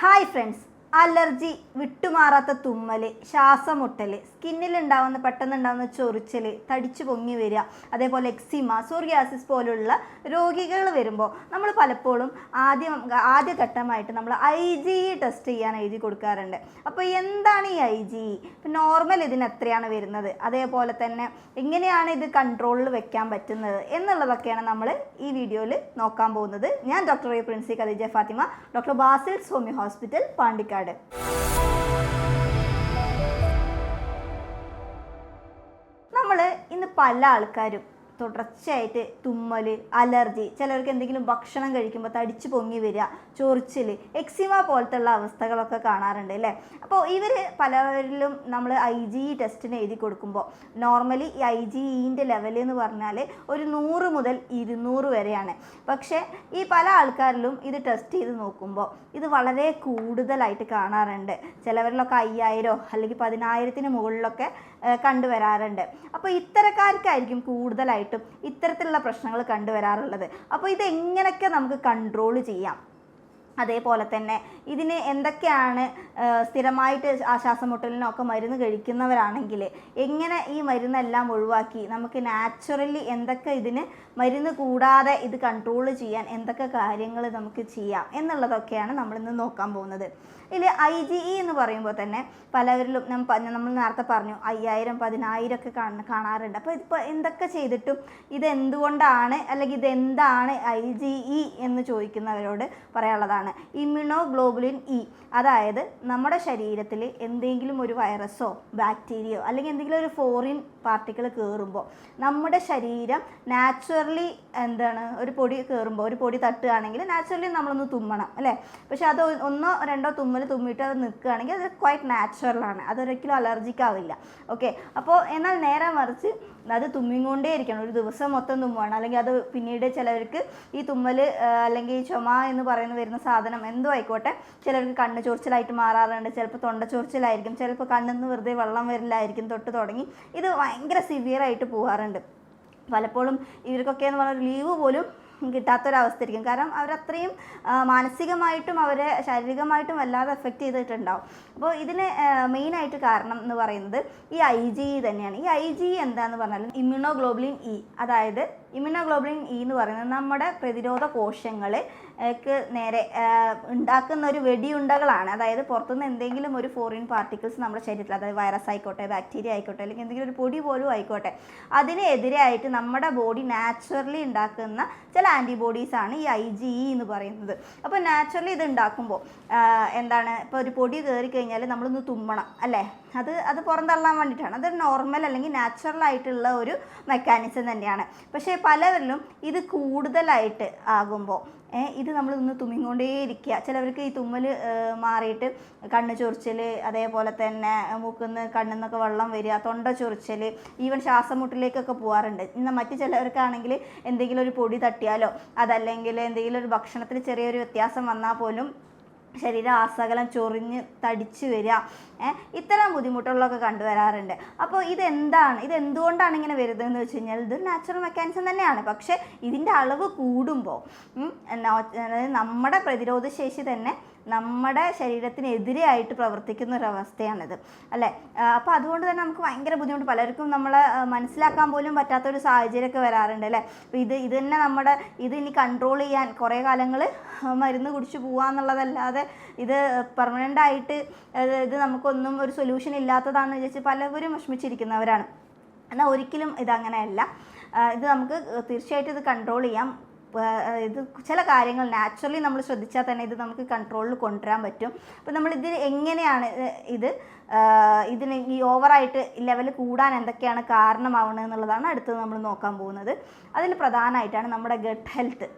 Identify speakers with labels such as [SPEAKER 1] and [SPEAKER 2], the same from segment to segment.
[SPEAKER 1] Hi friends, allergy, വിട്ടുമാറാത്ത തുമ്മൽ, ശ്വാസമുട്ടൽ, സ്കിന്നിലുണ്ടാവുന്ന പെട്ടെന്നുണ്ടാകുന്ന ചൊറിച്ചൽ, തടിച്ചു പൊങ്ങി വരിക, അതേപോലെ എക്സിമ, സോറിയാസിസ് പോലുള്ള രോഗികൾ വരുമ്പോൾ നമ്മൾ പലപ്പോഴും ആദ്യഘട്ടമായിട്ട് നമ്മൾ IgE ടെസ്റ്റ് ചെയ്യാൻ എഴുതി കൊടുക്കാറുണ്ട്. അപ്പോൾ എന്താണ് ഈ IgE? ഇപ്പം നോർമൽ ഇതിന് എത്രയാണ് വരുന്നത്, അതേപോലെ തന്നെ എങ്ങനെയാണ് ഇത് കൺട്രോളിൽ വെക്കാൻ പറ്റുന്നത് എന്നുള്ളതൊക്കെയാണ് നമ്മൾ ഈ വീഡിയോയിൽ നോക്കാൻ പോകുന്നത്. ഞാൻ doctor Princy Khadeeja Fathima, doctor Basil's homeo hospital, Pandikkad. നമ്മൾ ഇന്ന് പല ആൾക്കാരും തുടർച്ചയായിട്ട് തുമ്മൽ, അലർജി, ചിലർക്ക് എന്തെങ്കിലും ഭക്ഷണം കഴിക്കുമ്പോൾ തടിച്ചു പൊങ്ങി വരിക, ചൊറിച്ചിൽ, എക്സിമ പോലത്തുള്ള അവസ്ഥകളൊക്കെ കാണാറുണ്ട് അല്ലേ. അപ്പോൾ ഇവർ പലരിലും നമ്മൾ IgE ടെസ്റ്റിന് എഴുതി കൊടുക്കുമ്പോൾ നോർമലി ഈ IgEൻ്റെ ലെവൽ എന്ന് പറഞ്ഞാൽ ഒരു 100 മുതൽ 200 വരെയാണ്. പക്ഷേ ഈ പല ആൾക്കാരിലും ഇത് ടെസ്റ്റ് ചെയ്ത് നോക്കുമ്പോൾ ഇത് വളരെ കൂടുതലായിട്ട് കാണാറുണ്ട്. ചിലവരിലൊക്കെ 5000 അല്ലെങ്കിൽ 10000-ന് മുകളിലൊക്കെ കണ്ടുവരാറുണ്ട്. അപ്പോൾ ഇത്തരക്കാർക്കായിരിക്കും കൂടുതലായിട്ടും ഇത്തരത്തിലുള്ള പ്രശ്നങ്ങൾ കണ്ടുവരാറുള്ളത്. അപ്പോൾ ഇത് എങ്ങനെയൊക്കെ നമുക്ക് കൺട്രോൾ ചെയ്യാം, അതേപോലെ തന്നെ ഇതിന് എന്തൊക്കെയാണ് സ്ഥിരമായിട്ട് ശ്വാസമുട്ടലിനൊക്കെ മരുന്ന് കഴിക്കുന്നവരാണെങ്കിൽ എങ്ങനെ ഈ മരുന്നെല്ലാം ഒഴിവാക്കി നമുക്ക് നാച്ചുറലി എന്തൊക്കെ ഇതിന് മരുന്ന് കൂടാതെ ഇത് കൺട്രോൾ ചെയ്യാൻ എന്തൊക്കെ കാര്യങ്ങൾ നമുക്ക് ചെയ്യാം എന്നുള്ളതൊക്കെയാണ് നമ്മളിന്ന് നോക്കാൻ പോകുന്നത്. ഇതിൽ IgE എന്ന് പറയുമ്പോൾ തന്നെ പലവരിലും നമ്മൾ നേരത്തെ പറഞ്ഞു 5000, 10000 ഒക്കെ കാണാറുണ്ട്. അപ്പോൾ ഇതിപ്പോൾ എന്തൊക്കെ ചെയ്തിട്ടും ഇതെന്തുകൊണ്ടാണ് അല്ലെങ്കിൽ ഇതെന്താണ് IgE എന്ന് ചോദിക്കുന്നവരോട് പറയാനുള്ളതാണ്. ഇമ്യൂണോഗ്ലോബുലിൻ E, അതായത് നമ്മുടെ ശരീരത്തിൽ എന്തെങ്കിലും ഒരു വൈറസോ ബാക്ടീരിയയോ അല്ലെങ്കിൽ എന്തെങ്കിലും ഒരു ഫോറിൻ പാർട്ടിക്കിൾ കയറുമ്പോൾ നമ്മുടെ ശരീരം നാച്ചുറലി ഒരു പൊടി കയറുമ്പോൾ, ഒരു പൊടി തട്ടുകയാണെങ്കിൽ നാച്ചുറലി നമ്മളൊന്ന് തുമ്മണം അല്ലേ. പക്ഷെ അത് 1 2 തുമ്മൽ തുമ്മിയിട്ട് അത് നിൽക്കുകയാണെങ്കിൽ അത് ക്വൈറ്റ് നാച്ചുറലാണ്, അതൊരിക്കലും അലർജിക് ആവില്ല. ഓക്കെ. അപ്പോൾ എന്നാൽ നേരെ മറിച്ച് അത് തുമ്മിക്കൊണ്ടേ ഇരിക്കണം, ഒരു ദിവസം മൊത്തം തുമ്മുകയാണ്, അല്ലെങ്കിൽ അത് പിന്നീട് ചിലവർക്ക് ഈ തുമ്മൽ അല്ലെങ്കിൽ ചുമ എന്ന് വരുന്ന സാധനം എന്തോ ആയിക്കോട്ടെ, ചിലർക്ക് കണ്ണ് ചൊറിച്ചിലായിട്ട് മാറാറുണ്ട്, ചിലപ്പോൾ തൊണ്ട ചൊറിച്ചിലായിരിക്കും, ചിലപ്പോൾ കണ്ണിൽ നിന്ന് വെറുതെ വെള്ളം വരില്ലായിരിക്കും, തൊട്ട് തുടങ്ങി ഇത് ഭയങ്കര സിവിയറായിട്ട് പോകാറുണ്ട്. പലപ്പോഴും ഇവർക്കൊക്കെ എന്ന് പറഞ്ഞാൽ ലീവ് പോലും കിട്ടാത്തൊരവസ്ഥയായിരിക്കും. കാരണം അവരത്രയും മാനസികമായിട്ടും അവരെ ശാരീരികമായിട്ടും വല്ലാതെ എഫക്റ്റ് ചെയ്തിട്ടുണ്ടാവും. അപ്പോൾ ഇതിന് മെയിനായിട്ട് കാരണം എന്ന് പറയുന്നത് ഈ IgE തന്നെയാണ്. ഈ IgE എന്താണെന്ന് പറഞ്ഞാൽ ഇമ്യൂണോഗ്ലോബുലിൻ E, അതായത് ഇമ്യൂണോഗ്ലോബുലിൻ E എന്ന് പറയുന്നത് നമ്മുടെ പ്രതിരോധ കോശങ്ങളെ നേരെ ഉണ്ടാക്കുന്ന ഒരു വെടിയുണ്ടകളാണ്. അതായത് പുറത്തുനിന്ന് എന്തെങ്കിലും ഒരു ഫോറിൻ പാർട്ടിക്കിൾസ് നമ്മുടെ ശരീരത്തിൽ, അതായത് വൈറസ് ആയിക്കോട്ടെ, ബാക്ടീരിയ ആയിക്കോട്ടെ, അല്ലെങ്കിൽ എന്തെങ്കിലും ഒരു പൊടി പോലും ആയിക്കോട്ടെ, അതിനെതിരായിട്ട് നമ്മുടെ ബോഡി നാച്ചുറലി ഉണ്ടാക്കുന്ന ചില ആൻറ്റിബോഡീസാണ് ഈ IgE എന്ന് പറയുന്നത്. അപ്പോൾ നാച്ചുറലി ഇത് ഉണ്ടാക്കുമ്പോൾ ഇപ്പോൾ ഒരു പൊടി കയറി കഴിഞ്ഞാൽ നമ്മളൊന്ന് തുമ്മണം അല്ലേ, അത് പുറന്തള്ളാൻ വേണ്ടിയിട്ടാണ്. അത് നോർമൽ അല്ലെങ്കിൽ നാച്ചുറൽ ആയിട്ടുള്ള ഒരു മെക്കാനിസം തന്നെയാണ്. പക്ഷേ പലവരിലും ഇത് കൂടുതലായിട്ട് ആകുമ്പോൾ ഇത് നമ്മൾ ഒന്ന് തുമ്മിക്കൊണ്ടേയിരിക്കുക. ചിലവർക്ക് ഈ തുമ്മൽ മാറിയിട്ട് കണ്ണ് ചൊറിച്ചൽ, അതേപോലെ തന്നെ മൂക്കുന്ന് കണ്ണിൽ നിന്നൊക്കെ വെള്ളം വരിക, തൊണ്ട ചൊറിച്ചൽ, ഈവൻ ശ്വാസമുട്ടിലേക്കൊക്കെ പോകാറുണ്ട്. ഇന്ന് മറ്റു ചിലവർക്കാണെങ്കിൽ എന്തെങ്കിലും ഒരു പൊടി തട്ടിയാലോ അതല്ലെങ്കിൽ എന്തെങ്കിലും ഒരു ഭക്ഷണത്തിൽ ചെറിയൊരു വ്യത്യാസം വന്നാൽ പോലും ശരീരം ആസകലം ചൊറിഞ്ഞ് തടിച്ച് വരിക, ഇത്തരം ബുദ്ധിമുട്ടുകളൊക്കെ കണ്ടുവരാറുണ്ട്. അപ്പോൾ ഇതെന്തുകൊണ്ടാണ് ഇങ്ങനെ വരുന്നതെന്ന് വെച്ച് കഴിഞ്ഞാൽ ഇതൊരു നാച്ചുറൽ മെക്കാനിസം തന്നെയാണ്. പക്ഷേ ഇതിൻ്റെ അളവ് കൂടുമ്പോൾ അതായത് നമ്മുടെ പ്രതിരോധ ശേഷി തന്നെ നമ്മുടെ ശരീരത്തിനെതിരെയായിട്ട് പ്രവർത്തിക്കുന്ന ഒരവസ്ഥയാണിത് അല്ലേ. അപ്പോൾ അതുകൊണ്ട് തന്നെ നമുക്ക് ഭയങ്കര ബുദ്ധിമുട്ട്, പലർക്കും നമ്മളെ മനസ്സിലാക്കാൻ പോലും പറ്റാത്തൊരു സാഹചര്യമൊക്കെ വരാറുണ്ട് അല്ലേ. അപ്പോൾ ഇത് തന്നെ ഇനി കൺട്രോൾ ചെയ്യാൻ കുറേ കാലങ്ങൾ മരുന്ന് കുടിച്ച് പോകാമെന്നുള്ളതല്ലാതെ ഇത് പെർമനൻ്റായിട്ട് ഇത് നമുക്കൊന്നും ഒരു സൊല്യൂഷൻ ഇല്ലാത്തതാണെന്ന് വിചാരിച്ച് പലവരും വിഷമിച്ചിരിക്കുന്നവരാണ്. എന്നാൽ ഒരിക്കലും ഇതങ്ങനെയല്ല. ഇത് നമുക്ക് തീർച്ചയായിട്ടും ഇത് കൺട്രോൾ ചെയ്യാം. ഇത് ചില കാര്യങ്ങൾ നാച്ചുറലി നമ്മൾ ശ്രദ്ധിച്ചാൽ തന്നെ ഇത് നമുക്ക് കൺട്രോളിൽ കൊണ്ടുവരാൻ പറ്റും. അപ്പോൾ നമ്മളിത് എങ്ങനെയാണ് ഇതിന് ഈ ഓവറായിട്ട് ലെവൽ കൂടാൻ എന്തൊക്കെയാണ് കാരണമാവുന്നത് എന്നുള്ളതാണ് അടുത്തത് നമ്മൾ നോക്കാൻ പോകുന്നത്. അതിൽ പ്രധാനമായിട്ടാണ് നമ്മുടെ ഗട്ട് ഹെൽത്ത്,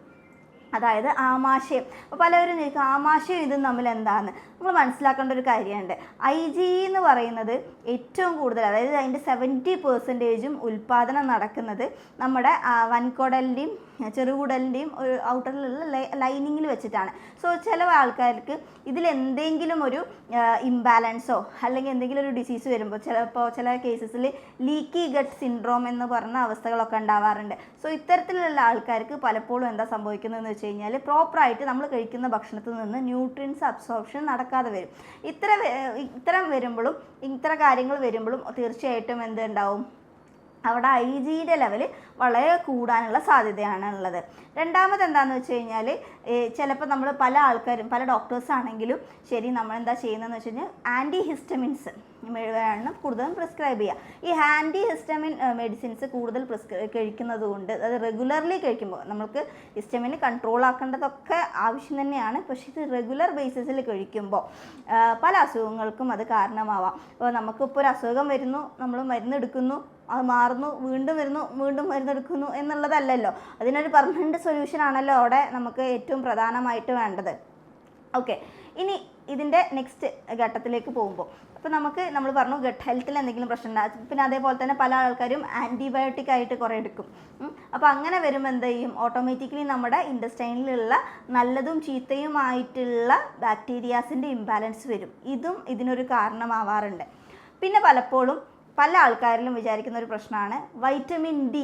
[SPEAKER 1] അതായത് ആമാശയം. അപ്പോൾ പലവരും ചോദിക്കും ആമാശയം ഇതും തമ്മിൽ എന്താണെന്ന്. നമ്മൾ മനസ്സിലാക്കേണ്ട ഒരു കാര്യമുണ്ട്. IgE എന്ന് പറയുന്നത് ഏറ്റവും കൂടുതൽ, അതായത് അതിൻ്റെ 70% ഉൽപ്പാദനം നടക്കുന്നത് നമ്മുടെ വൻകുടലിൻ്റെയും ചെറുകുടലിൻ്റെയും ഒരു ഔട്ടറിലുള്ള ലൈനിങ്ങിൽ വെച്ചിട്ടാണ്. സോ ചില ആൾക്കാർക്ക് ഇതിലെന്തെങ്കിലും ഒരു ഇംബാലൻസോ അല്ലെങ്കിൽ എന്തെങ്കിലും ഒരു ഡിസീസ് വരുമ്പോൾ ചില കേസസിൽ ലീക്കി ഗട്ട് സിൻഡ്രോം എന്ന് പറഞ്ഞ അവസ്ഥകളൊക്കെ ഉണ്ടാവാറുണ്ട്. സോ ഇത്തരത്തിലുള്ള ആൾക്കാർക്ക് പലപ്പോഴും എന്താ സംഭവിക്കുന്നതെന്ന് വെച്ച് വെച്ച് കഴിഞ്ഞാൽ പ്രോപ്പറായിട്ട് നമ്മൾ കഴിക്കുന്ന ഭക്ഷണത്തിൽ നിന്ന് ന്യൂട്രിയൻസ് അബ്സോർപ്ഷൻ നടക്കാതെ വരും. ഇത്തരം വരുമ്പോഴും ഇത്തരം കാര്യങ്ങൾ വരുമ്പോഴും തീർച്ചയായിട്ടും എന്തുണ്ടാവും, അവിടെ IgEയുടെ ലെവൽ വളരെ കൂടാനുള്ള സാധ്യതയാണ് ഉള്ളത്. രണ്ടാമത് എന്താണെന്ന് വെച്ച് കഴിഞ്ഞാൽ ചിലപ്പോൾ നമ്മൾ പല ആൾക്കാരും പല ഡോക്ടേഴ്സ് ആണെങ്കിലും ശരി നമ്മളെന്താ ചെയ്യുന്നതെന്ന് വെച്ച് കഴിഞ്ഞാൽ ആൻറ്റി ഹിസ്റ്റമിൻസ് വേണം കൂടുതലും പ്രിസ്ക്രൈബ് ചെയ്യുക. ഈ ആൻറ്റി ഹിസ്റ്റമിൻ മെഡിസിൻസ് കൂടുതൽ കഴിക്കുന്നത് കൊണ്ട് അത് റെഗുലർലി കഴിക്കുമ്പോൾ നമുക്ക് ഹിസ്റ്റമിന് കൺട്രോൾ ആക്കേണ്ടതൊക്കെ ആവശ്യം തന്നെയാണ്. പക്ഷേ ഇത് റെഗുലർ ബേസിസിൽ കഴിക്കുമ്പോൾ പല അസുഖങ്ങൾക്കും അത് കാരണമാവാം. അപ്പോൾ നമുക്കിപ്പോൾ ഒരു അസുഖം വരുന്നു, നമ്മൾ മരുന്നെടുക്കുന്നു, അത് മാറുന്നു, വീണ്ടും വരുന്നു, വീണ്ടും മരുന്നെടുക്കുന്നു എന്നുള്ളതല്ലല്ലോ. അതിനൊരു പെർമനൻറ്റ് സൊല്യൂഷൻ ആണല്ലോ അവിടെ നമുക്ക് ഏറ്റവും പ്രധാനമായിട്ട് വേണ്ടത്. ഓക്കെ, ഇനി ഇതിൻ്റെ നെക്സ്റ്റ് ഘട്ടത്തിലേക്ക് പോകുമ്പോൾ അപ്പോൾ നമ്മൾ പറഞ്ഞു ഗട്ട് ഹെൽത്തിൽ എന്തെങ്കിലും പ്രശ്നം ഉണ്ടാകും. പിന്നെ അതേപോലെ തന്നെ പല ആൾക്കാരും ആൻറ്റിബയോട്ടിക് ആയിട്ട് കുറേ എടുക്കും. അപ്പോൾ അങ്ങനെ വരുമ്പോൾ എന്ത് ചെയ്യും, ഓട്ടോമാറ്റിക്കലി നമ്മുടെ ഇൻറ്റസ്റ്റൈനിലുള്ള നല്ലതും ചീത്തയുമായിട്ടുള്ള ബാക്ടീരിയാസിൻ്റെ ഇംബാലൻസ് വരും. ഇതും ഇതിനൊരു കാരണമാവാറുണ്ട്. പിന്നെ പലപ്പോഴും പല ആൾക്കാരിലും വിചാരിക്കുന്ന ഒരു പ്രശ്നമാണ് വൈറ്റമിൻ ഡി.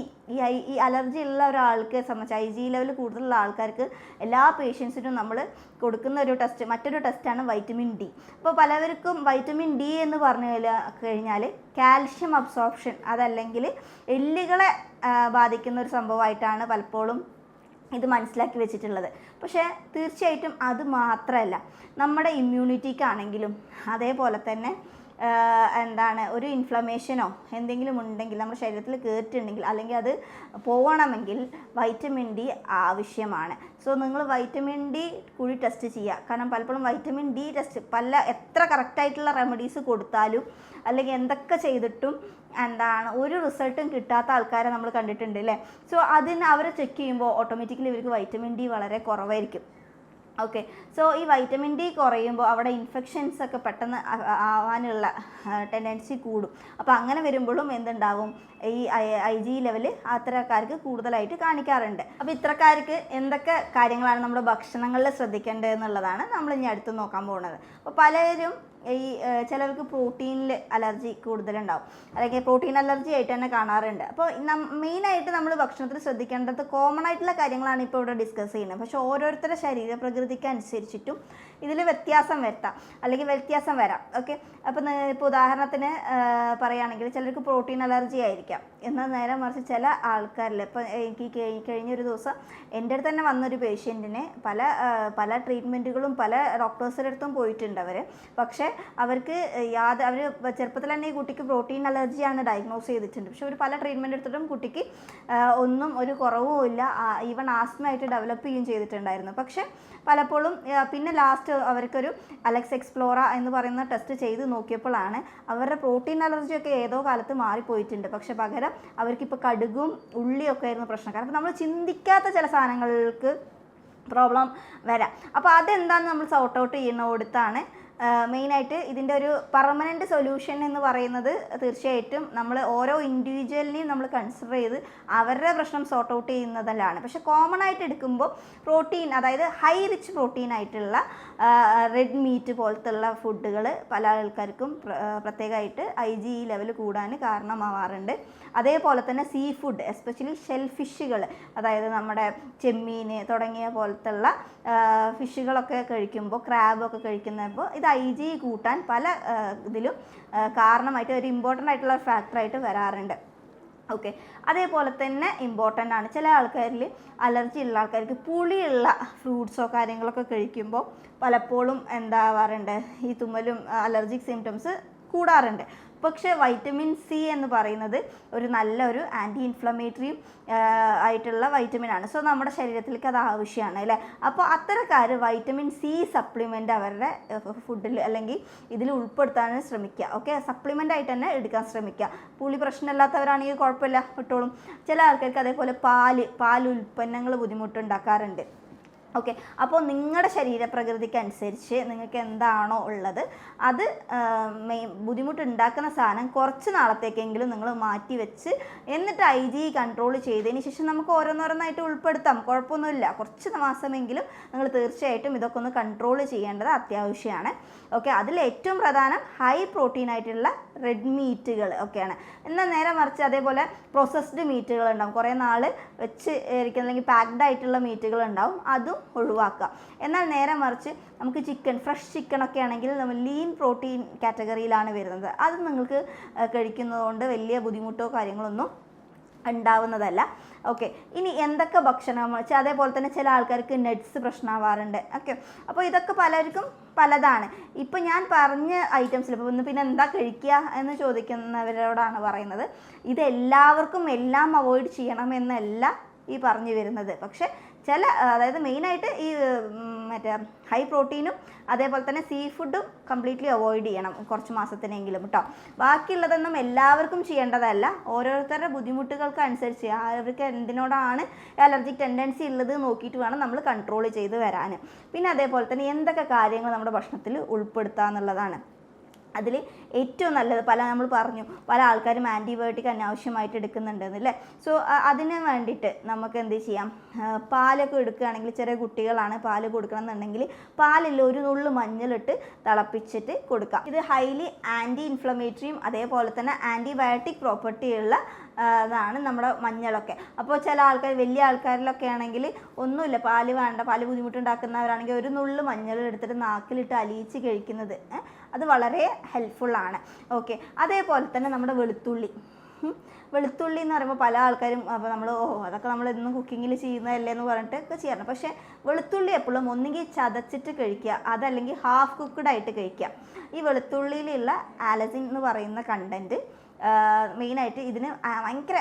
[SPEAKER 1] ഈ അലർജി ഉള്ള ഒരാൾക്ക് സംബന്ധിച്ച് IgE ലെവൽ കൂടുതലുള്ള ആൾക്കാർക്ക് എല്ലാ പേഷ്യൻസിനും നമ്മൾ കൊടുക്കുന്ന ഒരു ടെസ്റ്റ്, മറ്റൊരു ടെസ്റ്റാണ് വൈറ്റമിൻ ഡി. അപ്പോൾ പലവർക്കും വൈറ്റമിൻ ഡി എന്ന് പറഞ്ഞു കഴിഞ്ഞാൽ കാൽഷ്യം അബ്സോർപ്ഷൻ, അതല്ലെങ്കിൽ എല്ലുകളെ ബാധിക്കുന്ന ഒരു സംഭവമായിട്ടാണ് പലപ്പോഴും ഇത് മനസ്സിലാക്കി വെച്ചിട്ടുള്ളത്. പക്ഷേ തീർച്ചയായിട്ടും അത് മാത്രമല്ല, നമ്മുടെ ഇമ്മ്യൂണിറ്റിക്കാണെങ്കിലും അതേപോലെ തന്നെ ഒരു ഇൻഫ്ലമേഷനോ എന്തെങ്കിലും ഉണ്ടെങ്കിൽ നമ്മുടെ ശരീരത്തിൽ കയറിയിട്ടുണ്ടെങ്കിൽ അല്ലെങ്കിൽ അത് പോകണമെങ്കിൽ വൈറ്റമിൻ ഡി ആവശ്യമാണ്. സോ നിങ്ങൾ വൈറ്റമിൻ ഡി കൂടി ടെസ്റ്റ് ചെയ്യുക. കാരണം പലപ്പോഴും വൈറ്റമിൻ ഡി ടെസ്റ്റ് എത്ര കറക്റ്റായിട്ടുള്ള റെമഡീസ് കൊടുത്താലും അല്ലെങ്കിൽ എന്തൊക്കെ ചെയ്തിട്ടും ഒരു റിസൾട്ടും കിട്ടാത്ത ആൾക്കാരെ നമ്മൾ കണ്ടിട്ടുണ്ട് അല്ലേ. സോ അവരെ ചെക്ക് ചെയ്യുമ്പോൾ ഓട്ടോമാറ്റിക്കലി ഇവർക്ക് വൈറ്റമിൻ ഡി വളരെ കുറവായിരിക്കും. ഓക്കെ, സോ ഈ വൈറ്റമിൻ ഡി കുറയുമ്പോൾ അവിടെ ഇൻഫെക്ഷൻസ് ഒക്കെ പെട്ടെന്ന് ആവാനുള്ള ടെൻഡൻസി കൂടും. അപ്പോൾ അങ്ങനെ വരുമ്പോഴും എന്തുണ്ടാവും, ഈ IgE ലെവൽ അത്തരക്കാർക്ക് കൂടുതലായിട്ട് കാണിക്കാറുണ്ട്. അപ്പോൾ ഇത്തരക്കാർക്ക് എന്തൊക്കെ കാര്യങ്ങളാണ് നമ്മുടെ ഭക്ഷണങ്ങളിൽ ശ്രദ്ധിക്കേണ്ടത് എന്നുള്ളതാണ് നമ്മൾ ഇനി അടുത്ത് നോക്കാൻ പോകുന്നത്. അപ്പോൾ പലരും ചിലർക്ക് പ്രോട്ടീനിൽ അലർജി കൂടുതലുണ്ടാവും, അല്ലെങ്കിൽ പ്രോട്ടീൻ അലർജി ആയിട്ട് തന്നെ കാണാറുണ്ട്. അപ്പോൾ മെയിനായിട്ട് നമ്മൾ ഭക്ഷണത്തിൽ ശ്രദ്ധിക്കേണ്ടത് കോമൺ ആയിട്ടുള്ള കാര്യങ്ങളാണ് ഇപ്പോൾ ഇവിടെ ഡിസ്കസ് ചെയ്യുന്നത്. പക്ഷേ ഓരോരുത്തരുടെ ശരീരപ്രകൃതിക്ക് അനുസരിച്ചിട്ടും ഇതിൽ വ്യത്യാസം വരുത്താം, അല്ലെങ്കിൽ വ്യത്യാസം വരാം. ഓക്കെ, അപ്പോൾ ഇപ്പോൾ ഉദാഹരണത്തിന് പറയുകയാണെങ്കിൽ ചിലർക്ക് പ്രോട്ടീൻ അലർജി ആയിരിക്കാം. എന്നാൽ നേരെ മറിച്ച് ചില ആൾക്കാരിൽ ഇപ്പോൾ എനിക്ക് കഴിഞ്ഞൊരു ദിവസം എൻ്റെ അടുത്ത് തന്നെ വന്നൊരു പേഷ്യൻറ്റിന് പല ട്രീറ്റ്മെൻറ്റുകളും പല ഡോക്ടേഴ്സിൻ്റെ അടുത്തും പോയിട്ടുണ്ട് അവർ. പക്ഷേ അവർക്ക് അവർ ചെറുപ്പത്തിൽ തന്നെ ഈ കുട്ടിക്ക് പ്രോട്ടീൻ അലർജിയാണ് ഡയഗ്നോസ് ചെയ്തിട്ടുണ്ട്. പക്ഷേ ഒരു പല ട്രീറ്റ്മെൻറ്റ് എടുത്തിട്ടും കുട്ടിക്ക് ഒന്നും ഒരു കുറവും ഇല്ല, ഈവൻ ആസ്മയായിട്ട് ഡെവലപ്പ് ചെയ്യുകയും ചെയ്തിട്ടുണ്ടായിരുന്നു. പക്ഷേ പലപ്പോഴും പിന്നെ ലാസ്റ്റ് അവർക്കൊരു അലക്സ് എക്സ്പ്ലോറ എന്ന് പറയുന്ന ടെസ്റ്റ് ചെയ്ത് നോക്കിയപ്പോഴാണ് അവരുടെ പ്രോട്ടീൻ അലർജിയൊക്കെ ഏതോ കാലത്ത് മാറിപ്പോയിട്ടുണ്ട്. പക്ഷെ പകരം അവർക്കിപ്പോൾ കടുകും ഉള്ളിയൊക്കെ ആയിരുന്നു പ്രശ്നം. കാരണം നമ്മൾ ചിന്തിക്കാത്ത ചില സാധനങ്ങൾക്ക് പ്രോബ്ലം വരാം. അപ്പോൾ അതെന്താണെന്ന് നമ്മൾ സോർട്ട് ഔട്ട് ചെയ്യുന്നിടത്താണ് മെയിനായിട്ട് ഇതിൻ്റെ ഒരു പെർമനൻറ്റ് സൊല്യൂഷൻ എന്ന് പറയുന്നത്. തീർച്ചയായിട്ടും നമ്മൾ ഓരോ ഇൻഡിവിജ്വലിനെയും നമ്മൾ കൺസിഡർ ചെയ്ത് അവരുടെ പ്രശ്നം സോർട്ട് ഔട്ട് ചെയ്യുന്നതിലാണ്. പക്ഷേ കോമൺ ആയിട്ട് എടുക്കുമ്പോൾ പ്രോട്ടീൻ, അതായത് ഹൈ റിച്ച് പ്രോട്ടീൻ ആയിട്ടുള്ള റെഡ് മീറ്റ് പോലത്തുള്ള ഫുഡുകൾ പല ആൾക്കാർക്കും പ്രത്യേകമായിട്ട് IgE ലെവൽ കൂടാൻ കാരണമാവാറുണ്ട്. അതേപോലെ തന്നെ സീ ഫുഡ്, എസ്പെഷ്യലി ഷെൽ ഫിഷുകൾ, അതായത് നമ്മുടെ ചെമ്മീൻ തുടങ്ങിയ പോലത്തുള്ള ഫിഷുകളൊക്കെ കഴിക്കുമ്പോൾ, ക്രാബൊക്കെ കഴിക്കുന്നപ്പോൾ ഇത് IgE കൂട്ടാൻ പല ഇതിലും കാരണമായിട്ട് ഒരു ഇമ്പോർട്ടൻ്റ് ആയിട്ടുള്ള ഫാക്ടറായിട്ട് വരാറുണ്ട്. ഓക്കെ, അതേപോലെ തന്നെ ഇമ്പോർട്ടൻ്റ് ആണ് ചില ആൾക്കാരിൽ അലർജി ഉള്ള ആൾക്കാർക്ക് പുളിയുള്ള ഫ്രൂട്ട്സോ കാര്യങ്ങളൊക്കെ കഴിക്കുമ്പോൾ പലപ്പോഴും എന്താവാറുണ്ട്, ഈ തുമ്മലും അലർജിക് സിംറ്റംസ് കൂടാറുണ്ട്. പക്ഷേ വൈറ്റമിൻ സി എന്ന് പറയുന്നത് ഒരു നല്ലൊരു ആൻറ്റി ഇൻഫ്ലമേറ്ററിയും ആയിട്ടുള്ള വൈറ്റമിനാണ്. സോ നമ്മുടെ ശരീരത്തിലേക്ക് അത് ആവശ്യമാണ് അല്ലേ. അപ്പോൾ അത്തരക്കാർ വൈറ്റമിൻ സി സപ്ലിമെൻ്റ് അവരുടെ ഫുഡിൽ അല്ലെങ്കിൽ ഇതിൽ ഉൾപ്പെടുത്താൻ ശ്രമിക്കുക. ഓക്കെ, സപ്ലിമെൻ്റ് ആയിട്ട് തന്നെ എടുക്കാൻ ശ്രമിക്കുക. പുളി പ്രശ്നമില്ലാത്തവരാണെങ്കിൽ കുഴപ്പമില്ല, വിട്ടോളും. ചില ആൾക്കാർക്ക് അതേപോലെ പാൽ ഉൽപ്പന്നങ്ങൾ ബുദ്ധിമുട്ടുണ്ടാക്കാറുണ്ട്. ഓക്കെ, അപ്പോൾ നിങ്ങളുടെ ശരീരപ്രകൃതിക്ക് അനുസരിച്ച് നിങ്ങൾക്ക് എന്താണോ ഉള്ളത് അത് ബുദ്ധിമുട്ടുണ്ടാക്കുന്ന സാധനം കുറച്ച് നാളത്തേക്കെങ്കിലും നിങ്ങൾ മാറ്റി വെച്ച് എന്നിട്ട് IG കൺട്രോൾ ചെയ്തതിന് ശേഷം നമുക്ക് ഓരോന്നോരോന്നായിട്ട് ഉൾപ്പെടുത്താം, കുഴപ്പമൊന്നുമില്ല. കുറച്ച് മാസമെങ്കിലും നിങ്ങൾ തീർച്ചയായിട്ടും ഇതൊക്കെ ഒന്ന് കൺട്രോൾ ചെയ്യേണ്ടത് അത്യാവശ്യമാണ്. ഓക്കെ, അതിൽ ഏറ്റവും പ്രധാനം ഹൈ പ്രോട്ടീൻ ആയിട്ടുള്ള റെഡ് മീറ്റുകൾ ഒക്കെയാണ്. എന്നാൽ നേരെ മറിച്ച് അതേപോലെ പ്രോസസ്ഡ് മീറ്റുകൾ ഉണ്ടാവും, കുറേ നാൾ വെച്ച് ഇരിക്കുന്ന അല്ലെങ്കിൽ പാക്ഡ് ആയിട്ടുള്ള മീറ്റുകൾ ഉണ്ടാവും, അതും ഒഴിവാക്കുക. എന്നാൽ നേരെ മറിച്ച് നമുക്ക് ചിക്കൻ, ഫ്രഷ് ചിക്കൻ ഒക്കെ ആണെങ്കിൽ നമ്മൾ ലീൻ പ്രോട്ടീൻ കാറ്റഗറിയിലാണ് വരുന്നത്. അത് നിങ്ങൾക്ക് കഴിക്കുന്നതുകൊണ്ട് വലിയ ബുദ്ധിമുട്ടോ കാര്യങ്ങളൊന്നും ഉണ്ടാവുന്നതല്ല. ഓക്കെ, ഇനി എന്തൊക്കെ ഭക്ഷണം വെച്ചാൽ അതേപോലെ തന്നെ ചില ആൾക്കാർക്ക് നട്ട്സ് പ്രശ്നമാവാറുണ്ട്. ഓക്കെ, അപ്പോൾ ഇതൊക്കെ പലർക്കും പലതാണ്. ഇപ്പം ഞാൻ പറഞ്ഞ ഐറ്റംസിൽ ഇപ്പോൾ ഒന്ന് പിന്നെ എന്താ കഴിക്കുക എന്ന് ചോദിക്കുന്നവരോടാണ് പറയുന്നത്, ഇതെല്ലാവർക്കും എല്ലാം അവോയ്ഡ് ചെയ്യണമെന്നല്ല ഈ പറഞ്ഞു വരുന്നത്. പക്ഷെ ചില, അതായത് മെയിനായിട്ട് ഈ മറ്റേ ഹൈ പ്രോട്ടീനും അതേപോലെ തന്നെ സീ ഫുഡും കംപ്ലീറ്റ്ലി അവോയ്ഡ് ചെയ്യണം കുറച്ച് മാസത്തിനെങ്കിലും കേട്ടോ. ബാക്കിയുള്ളതൊന്നും എല്ലാവർക്കും ചെയ്യേണ്ടതല്ല, ഓരോരുത്തരുടെ ബുദ്ധിമുട്ടുകൾക്ക് അനുസരിച്ച് അവർക്ക് എന്തിനോടാണ് അലർജിക് ടെൻഡൻസി ഉള്ളത് നോക്കിയിട്ട് വേണം നമ്മൾ കൺട്രോൾ ചെയ്ത് വരാൻ. പിന്നെ അതേപോലെ തന്നെ എന്തൊക്കെ കാര്യങ്ങൾ നമ്മുടെ ഭക്ഷണത്തിൽ ഉൾപ്പെടുത്തുക എന്നുള്ളതാണ്. അതിൽ ഏറ്റവും നല്ലത്, നമ്മൾ പറഞ്ഞു പല ആൾക്കാരും ആൻറ്റിബയോട്ടിക് അനാവശ്യമായിട്ട് എടുക്കുന്നുണ്ടെന്നല്ലേ. സോ അതിന് വേണ്ടിയിട്ട് നമുക്ക് എന്ത് ചെയ്യാം, പാലൊക്കെ എടുക്കുകയാണെങ്കിൽ ചെറിയ കുട്ടികളാണ് പാല് കൊടുക്കണം എന്നുണ്ടെങ്കിൽ പാലിൽ ഒരു നുള്ളു മഞ്ഞളിട്ട് തിളപ്പിച്ചിട്ട് കൊടുക്കാം. ഇത് ഹൈലി ആൻറ്റി ഇൻഫ്ലമേറ്ററിയും അതേപോലെ തന്നെ ആൻറ്റിബയോട്ടിക് പ്രോപ്പർട്ടിയുള്ള അതാണ് നമ്മുടെ മഞ്ഞളൊക്കെ. അപ്പോൾ ചില ആൾക്കാർ, വലിയ ആൾക്കാരിലൊക്കെ ആണെങ്കിൽ ഒന്നുമില്ല, പാല് വേണ്ട, പാല് ബുദ്ധിമുട്ടുണ്ടാക്കുന്നവരാണെങ്കിൽ ഒരു നുള്ളു മഞ്ഞൾ എടുത്തിട്ട് നാക്കിലിട്ട് അലിയിച്ച് കഴിക്കുന്നത് അത് വളരെ ഹെൽപ്ഫുള്ളാണ്. ഓക്കെ, അതേപോലെ തന്നെ നമ്മുടെ വെളുത്തുള്ളി എന്ന് പറയുമ്പോൾ പല ആൾക്കാരും അപ്പോൾ നമ്മൾ അതൊക്കെ നമ്മൾ എന്നും കുക്കിങ്ങിൽ ചെയ്യുന്നതല്ലേ എന്ന് പറഞ്ഞിട്ട് ഒക്കെ ചെയ്യാറുണ്ട്. പക്ഷേ വെളുത്തുള്ളി എപ്പോഴും ഒന്നുകിൽ ചതച്ചിട്ട് കഴിക്കുക, അതല്ലെങ്കിൽ ഹാഫ് കുക്ക്ഡ് ആയിട്ട് കഴിക്കുക. ഈ വെളുത്തുള്ളിയിലുള്ള ആലസിൻ എന്ന് പറയുന്ന കണ്ടൻറ്റ് മെയിനായിട്ട് ഇതിന് ഭയങ്കര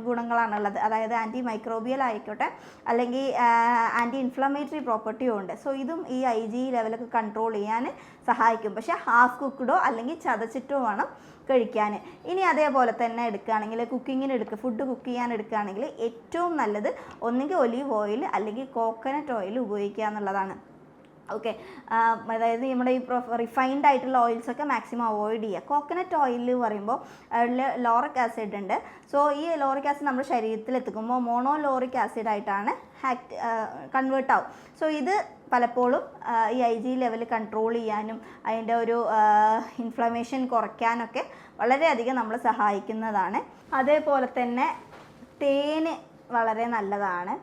[SPEAKER 1] ഗുണങ്ങളാണുള്ളത്. അതായത് ആൻറ്റി മൈക്രോബിയൽ ആയിക്കോട്ടെ അല്ലെങ്കിൽ ആൻറ്റി ഇൻഫ്ലമേറ്ററി പ്രോപ്പർട്ടിയും ഉണ്ട്. സോ ഇതും ഈ IG ലെവലൊക്കെ കൺട്രോൾ ചെയ്യാൻ സഹായിക്കും. പക്ഷേ ഹാഫ് കുക്ക്ഡോ അല്ലെങ്കിൽ ചതച്ചിട്ടോ വേണം കഴിക്കാൻ. ഇനി അതേപോലെ തന്നെ എടുക്കുകയാണെങ്കിൽ ഫുഡ് കുക്ക് ചെയ്യാൻ എടുക്കുകയാണെങ്കിൽ ഏറ്റവും നല്ലത് ഒന്നുകിൽ ഒലീവ് ഓയിൽ അല്ലെങ്കിൽ കോക്കനട്ട് ഓയിൽ ഉപയോഗിക്കുക എന്നുള്ളതാണ്. ഓക്കെ, അതായത് നമ്മുടെ ഈ റിഫൈൻഡ് ആയിട്ടുള്ള ഓയിൽസൊക്കെ മാക്സിമം അവോയ്ഡ് ചെയ്യുക. കോക്കനട്ട് ഓയിൽ പറയുമ്പോൾ ലോറിക് ആസിഡ് ഉണ്ട്. സോ ഈ ലോറിക് ആസിഡ് നമ്മുടെ ശരീരത്തിൽ എത്തിക്കുമ്പോൾ മോണോലോറിക് ആസിഡ് ആയിട്ടാണ് കൺവേർട്ട് ആവും. സോ ഇത് പലപ്പോഴും ഈ IG ലെവൽ കൺട്രോൾ ചെയ്യാനും അതിൻ്റെ ഒരു ഇൻഫ്ലമേഷൻ കുറയ്ക്കാനൊക്കെ വളരെയധികം നമ്മളെ സഹായിക്കുന്നതാണ്. അതേപോലെ തന്നെ തേന് വളരെ നല്ലതാണ്.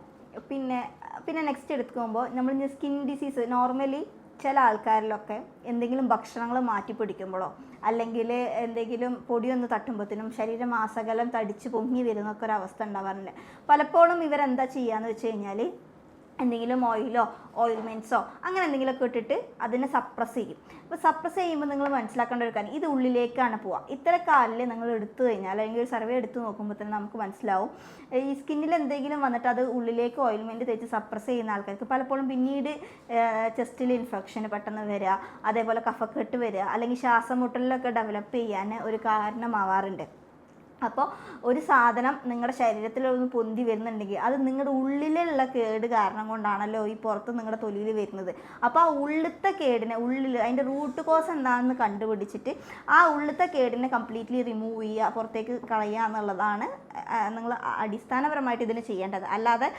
[SPEAKER 1] പിന്നെ നെക്സ്റ്റ് എടുക്കുമ്പോൾ നമ്മൾ സ്കിൻ ഡിസീസ്, നോർമലി ചില ആൾക്കാരിലൊക്കെ എന്തെങ്കിലും ഭക്ഷണങ്ങൾ മാറ്റി പിടിക്കുമ്പോഴോ അല്ലെങ്കിൽ എന്തെങ്കിലും പൊടിയൊന്ന് തട്ടുമ്പോഴത്തേനും ശരീരമാസകലം തടിച്ച് പൊങ്ങി വരുന്നൊക്കെ ഒരു അവസ്ഥ ഉണ്ടാവാറുണ്ട്. പലപ്പോഴും ഇവരെന്താ ചെയ്യുകയെന്ന് വെച്ച് കഴിഞ്ഞാൽ എന്തെങ്കിലും ഓയിലോ ഓയിൽമെൻറ്റ്സോ അങ്ങനെ എന്തെങ്കിലുമൊക്കെ ഇട്ടിട്ട് അതിനെ സപ്രസ് ചെയ്യും. അപ്പോൾ സപ്രസ് ചെയ്യുമ്പോൾ നിങ്ങൾ മനസ്സിലാക്കേണ്ട ഒരു കാര്യം, ഇത് ഉള്ളിലേക്കാണ് പോവുക. ഇത്തരം കാലിൽ നിങ്ങൾ എടുത്തു കഴിഞ്ഞാൽ അല്ലെങ്കിൽ ഒരു സർവേ എടുത്ത് നോക്കുമ്പോൾ തന്നെ നമുക്ക് മനസ്സിലാവും, ഈ സ്കിന്നിൽ എന്തെങ്കിലും വന്നിട്ട് അത് ഉള്ളിലേക്ക് ഓയിൽമെൻറ്റ് തേച്ച് സപ്രസ് ചെയ്യുന്ന ആൾക്കാർക്ക് പലപ്പോഴും പിന്നീട് ചെസ്റ്റിൽ ഇൻഫെക്ഷൻ പെട്ടെന്ന് വരിക, അതേപോലെ കഫക്കെട്ട് വരിക, അല്ലെങ്കിൽ ശ്വാസമുട്ടലിലൊക്കെ ഡെവലപ്പ് ചെയ്യാൻ ഒരു കാരണമാവാറുണ്ട്. അപ്പോൾ ഒരു സാധനം നിങ്ങളുടെ ശരീരത്തിൽ ഒന്ന് പൊന്തി വരുന്നുണ്ടെങ്കിൽ അത് നിങ്ങളുടെ ഉള്ളിലുള്ള കേട് കാരണം കൊണ്ടാണല്ലോ ഈ പുറത്ത് നിങ്ങളുടെ തൊലിയിൽ വരുന്നത്. അപ്പോൾ ആ ഉള്ളിലത്തെ കേടിനെ അതിൻ്റെ റൂട്ട് കോസ് എന്താണെന്ന് കണ്ടുപിടിച്ചിട്ട് ആ ഉള്ളിലത്തെ കേടിനെ കംപ്ലീറ്റ്ലി റിമൂവ് ചെയ്യുക, പുറത്തേക്ക് കളയുക എന്നുള്ളതാണ് നിങ്ങൾ അടിസ്ഥാനപരമായിട്ട് ഇതിന് ചെയ്യേണ്ടത്. അല്ലാതെ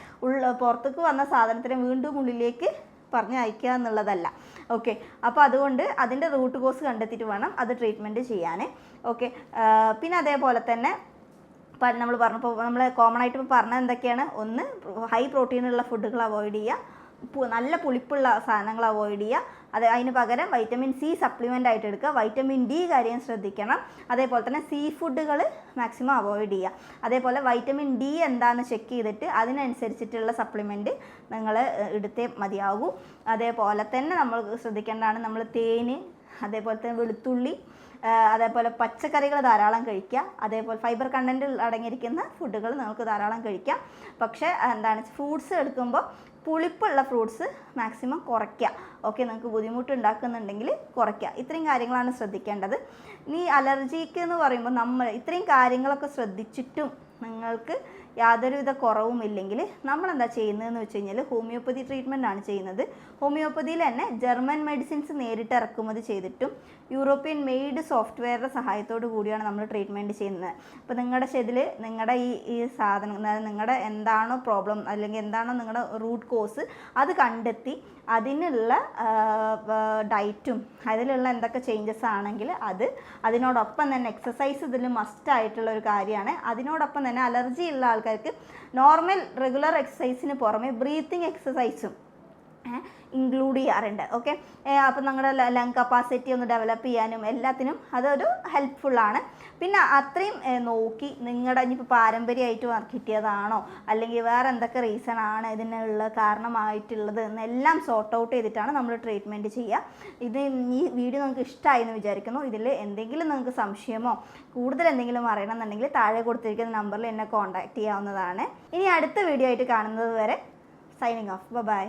[SPEAKER 1] പുറത്തേക്ക് വന്ന സാധനത്തിനെ വീണ്ടും ഉള്ളിലേക്ക് പറഞ്ഞയക്കുക എന്നുള്ളതല്ല. ഓക്കെ, അപ്പോൾ അതുകൊണ്ട് അതിൻ്റെ റൂട്ട് കോസ് കണ്ടെത്തിയിട്ട് വേണം അത് ട്രീറ്റ്മെൻറ്റ് ചെയ്യാൻ. ഓക്കെ, പിന്നെ അതേപോലെ തന്നെ നമ്മൾ പറഞ്ഞപ്പോൾ നമ്മൾ കോമൺ ആയിട്ട് ഇപ്പോൾ പറഞ്ഞത് എന്തൊക്കെയാണ്, ഒന്ന് ഹൈ പ്രോട്ടീനുള്ള ഫുഡുകൾ അവോയ്ഡ് ചെയ്യുക, നല്ല പുളിപ്പുള്ള സാധനങ്ങൾ അവോയ്ഡ് ചെയ്യുക, അതിന് പകരം വൈറ്റമിൻ C സപ്ലിമെൻ്റ് ആയിട്ട് എടുക്കുക, വൈറ്റമിൻ D കാര്യം ശ്രദ്ധിക്കണം, അതേപോലെ തന്നെ സീ ഫുഡുകൾ മാക്സിമം അവോയ്ഡ് ചെയ്യുക, അതേപോലെ വൈറ്റമിൻ D എന്താണെന്ന് ചെക്ക് ചെയ്തിട്ട് അതിനനുസരിച്ചിട്ടുള്ള സപ്ലിമെൻറ്റ് നിങ്ങൾ എടുത്തേ മതിയാകൂ. അതേപോലെ തന്നെ നമ്മൾ ശ്രദ്ധിക്കേണ്ടതാണ് നമ്മൾ തേന്, അതേപോലെ തന്നെ വെളുത്തുള്ളി, അതേപോലെ പച്ചക്കറികൾ ധാരാളം കഴിക്കുക, അതേപോലെ ഫൈബർ കണ്ടൻറ്റ് അടങ്ങിയിരിക്കുന്ന ഫുഡുകൾ നിങ്ങൾക്ക് ധാരാളം കഴിക്കാം. പക്ഷേ ഫ്രൂട്ട്സ് എടുക്കുമ്പോൾ പുളിപ്പുള്ള ഫ്രൂട്ട്സ് മാക്സിമം കുറയ്ക്കുക. ഓക്കെ, നിങ്ങൾക്ക് ബുദ്ധിമുട്ടുണ്ടാക്കുന്നുണ്ടെങ്കിൽ കുറയ്ക്കുക. ഇത്രയും കാര്യങ്ങളാണ് ശ്രദ്ധിക്കേണ്ടത്. ഇനി അലർജിക്ക് എന്ന് പറയുമ്പോൾ നമ്മൾ ഇത്രയും കാര്യങ്ങളൊക്കെ ശ്രദ്ധിച്ചിട്ടും നിങ്ങൾക്ക് യാതൊരുവിധ കുറവും ഇല്ലെങ്കിൽ നമ്മളെന്താ ചെയ്യുന്നതെന്ന് വെച്ച് കഴിഞ്ഞാൽ ഹോമിയോപ്പതി ട്രീറ്റ്മെൻ്റ് ആണ് ചെയ്യുന്നത്. ഹോമിയോപ്പതിയിൽ തന്നെ ജർമ്മൻ മെഡിസിൻസ് നേരിട്ട് ഇറക്കുമതി ചെയ്തിട്ടും യൂറോപ്യൻ മെയ്ഡ് സോഫ്റ്റ്വെയറുടെ സഹായത്തോടു കൂടിയാണ് നമ്മൾ ട്രീറ്റ്മെൻറ്റ് ചെയ്യുന്നത്. അപ്പോൾ നിങ്ങളുടെ ശരീരത്തിൽ നിങ്ങളുടെ ഈ സാധനം, അതായത് നിങ്ങളുടെ എന്താണോ പ്രോബ്ലം അല്ലെങ്കിൽ എന്താണോ നിങ്ങളുടെ റൂട്ട് കോസ് അത് കണ്ടെത്തി അതിനുള്ള ഡയറ്റും അതിലുള്ള എന്തൊക്കെ ചേഞ്ചസ് ആണെങ്കിൽ അതിനോടൊപ്പം തന്നെ എക്സസൈസ് ഇതിൽ മസ്റ്റായിട്ടുള്ള ഒരു കാര്യമാണ്. അതിനോടൊപ്പം തന്നെ അലർജി ഉള്ള ആൾക്കാർക്ക് നോർമൽ റെഗുലർ എക്സസൈസിന് പുറമെ ബ്രീത്തിങ് എക്സസൈസും ഇൻക്ലൂഡ് ചെയ്യാറുണ്ട്. ഓക്കെ, അപ്പോൾ നിങ്ങളുടെ ലങ് കപ്പാസിറ്റി ഒന്ന് ഡെവലപ്പ് ചെയ്യാനും എല്ലാത്തിനും അതൊരു ഹെൽപ്ഫുള്ളാണ്. പിന്നെ അത്രയും നോക്കി നിങ്ങളുടെ ഇനിയിപ്പോൾ പാരമ്പര്യമായിട്ട് കിട്ടിയതാണോ അല്ലെങ്കിൽ വേറെ എന്തൊക്കെ റീസൺ ആണ് ഇതിനുള്ള കാരണമായിട്ടുള്ളത് എന്നെല്ലാം സോർട്ട് ഔട്ട് ചെയ്തിട്ടാണ് നമ്മൾ ട്രീറ്റ്മെൻറ്റ് ചെയ്യുക. ഈ വീഡിയോ നിങ്ങൾക്ക് ഇഷ്ടമായി എന്ന് വിചാരിക്കുന്നു. ഇതിൽ എന്തെങ്കിലും നിങ്ങൾക്ക് സംശയമോ കൂടുതൽ എന്തെങ്കിലും അറിയണമെന്നുണ്ടെങ്കിൽ താഴെ കൊടുത്തിരിക്കുന്ന നമ്പറിൽ എന്നെ കോൺടാക്റ്റ് ചെയ്യാവുന്നതാണ്. ഇനി അടുത്ത വീഡിയോ ആയിട്ട് കാണുന്നത് വരെ സൈനിങ് ഓഫ്. ബൈ.